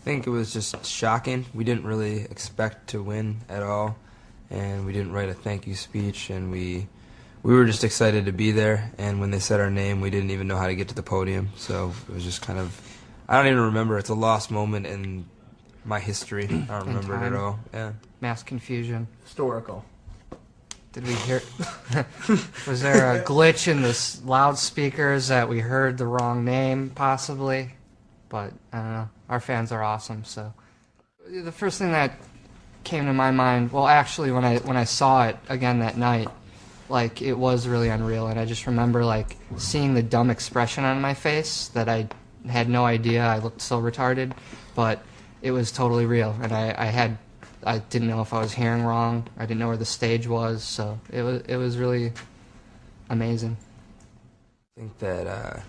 think it was just shocking. We didn't really expect to win at all, and we didn't write a thank you speech, and we were just excited to be there. And when they said our name, we didn't even know how to get to the podium, so it was just kind of, I don't even remember. It's a lost moment in my history. I don't remember it at all. Yeah. Mass confusion. Historical. Did we hear? Was there a glitch in the loudspeakers that we heard the wrong name, possibly? But I don't know. Our fans are awesome. So the first thing that came to my mind, well, actually, when I saw it again that night, like, it was really unreal, and I just remember like seeing the dumb expression on my face that I had no idea I looked so retarded, but it was totally real, and I didn't know if I was hearing wrong. I didn't know where the stage was, so it was really amazing. I think that,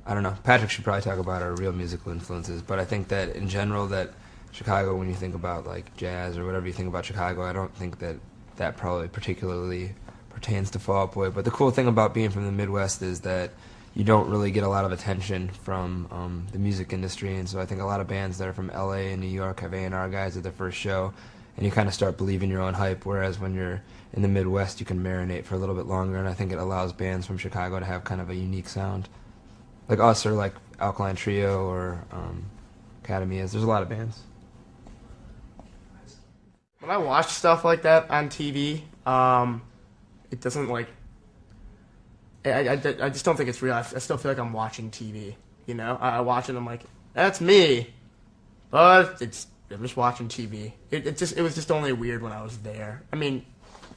I don't know, Patrick should probably talk about our real musical influences, but I think that in general that Chicago, when you think about like jazz or whatever you think about Chicago, I don't think that that probably particularly pertains to Fall Out Boy. But the cool thing about being from the Midwest is that you don't really get a lot of attention from the music industry, and so I think a lot of bands that are from LA and New York have A&R guys at their first show, and you kind of start believing your own hype, whereas when you're in the Midwest you can marinate for a little bit longer, and I think it allows bands from Chicago to have kind of a unique sound. Like us, or like Alkaline Trio, or Academy is. There's a lot of bands. When I watch stuff like that on TV, it doesn't like. I just don't think it's real. I still feel like I'm watching TV. You know, I watch it and I'm like, that's me, but I'm just watching TV. It was just only weird when I was there. I mean,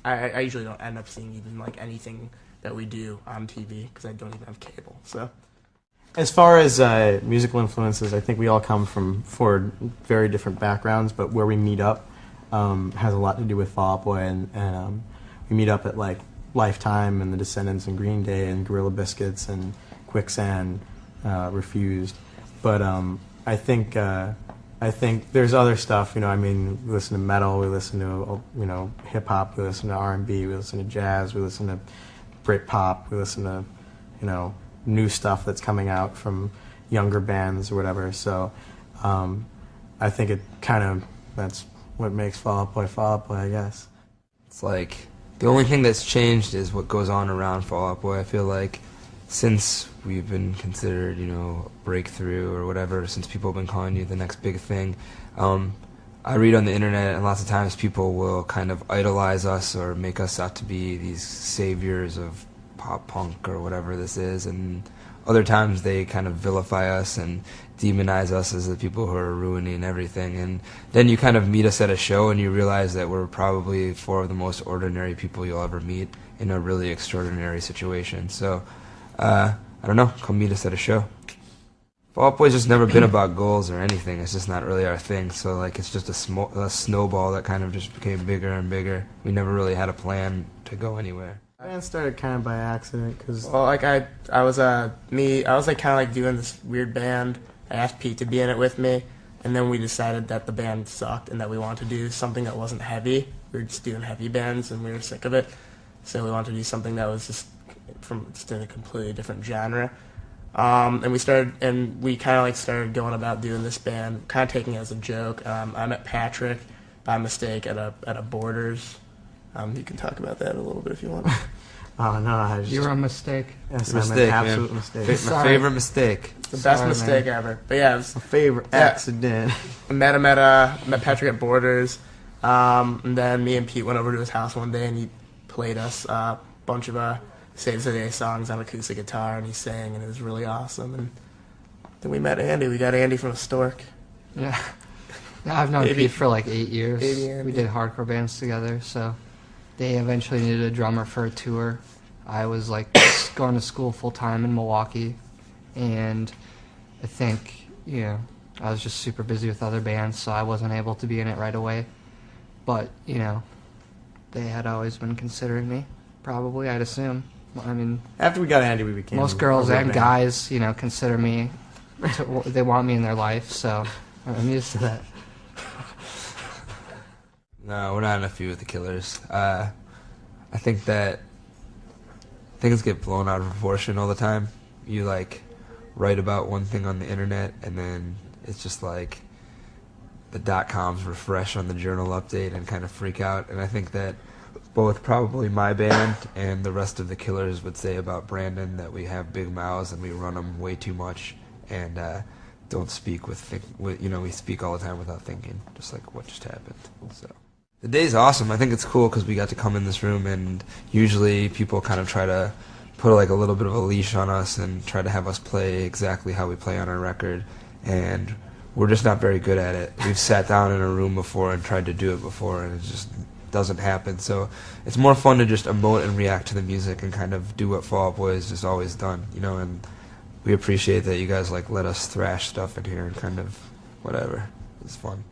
I usually don't end up seeing even like anything that we do on TV because I don't even have cable. So. As far as musical influences, I think we all come from four very different backgrounds, but where we meet up has a lot to do with Fall Out Boy, and we meet up at like Lifetime and the Descendants and Green Day and Gorilla Biscuits and Quicksand, Refused. But I think there's other stuff. You know, I mean, we listen to metal, we listen to hip hop, we listen to R&B, we listen to jazz, we listen to Britpop, we listen to new stuff that's coming out from younger bands or whatever. So I think that's what makes Fall Out Boy, I guess. It's like the only thing that's changed is what goes on around Fall Out Boy. I feel like since we've been considered, breakthrough or whatever, since people have been calling you the next big thing, I read on the internet, and lots of times people will kind of idolize us or make us out to be these saviors of pop punk or whatever this is, and other times they kind of vilify us and demonize us as the people who are ruining everything. And then you kind of meet us at a show and you realize that we're probably four of the most ordinary people you'll ever meet in a really extraordinary situation. So I don't know, come meet us at a show. Fall Out Boy's just never been about goals or anything. It's just not really our thing. So like it's just a snowball that kind of just became bigger and bigger. We never really had a plan to go anywhere. The band started kind of by accident, because I was like kind of like doing this weird band. I asked Pete to be in it with me, and then we decided that the band sucked and that we wanted to do something that wasn't heavy. We were just doing heavy bands and we were sick of it, so we wanted to do something that was just in a completely different genre. And we kind of like started going about doing this band, kind of taking it as a joke. I met Patrick by mistake at a Borders. You can talk about that a little bit if you want. Oh, no. You're a mistake. Yes, Mistake, an absolute man. mistake. My favorite mistake. The best mistake man. ever. But yeah, it was My favorite accident. I met Patrick at Borders, and then me and Pete went over to his house one day and he played us a bunch of Saves the Day songs on acoustic guitar, and he sang, and it was really awesome. And then we met Andy. We got Andy from Stork. Yeah. I've known Pete for like 8 years. Andy. We did hardcore bands together, so they eventually needed a drummer for a tour. I was like going to school full time in Milwaukee, and I think, I was just super busy with other bands, so I wasn't able to be in it right away. But, they had always been considering me, probably, I'd assume. I mean, After we got Andy, we became most girls a real and band. guys, consider me, they want me in their life, so I'm used to that. No, we're not in a few with the Killers. I think that things get blown out of proportion all the time. You write about one thing on the internet, and then it's just like the .coms refresh on the journal update and kind of freak out. And I think that both probably my band and the rest of the Killers would say about Brandon that we have big mouths and we run them way too much and don't speak we speak all the time without thinking, just like what just happened. So the day's awesome. I think it's cool because we got to come in this room, and usually people kind of try to put like a little bit of a leash on us and try to have us play exactly how we play on our record, and we're just not very good at it. We've sat down in a room before and tried to do it before, and it just doesn't happen. So it's more fun to just emote and react to the music and kind of do what Fall Out Boy has just always done, and we appreciate that you guys like let us thrash stuff in here and kind of whatever. It's fun.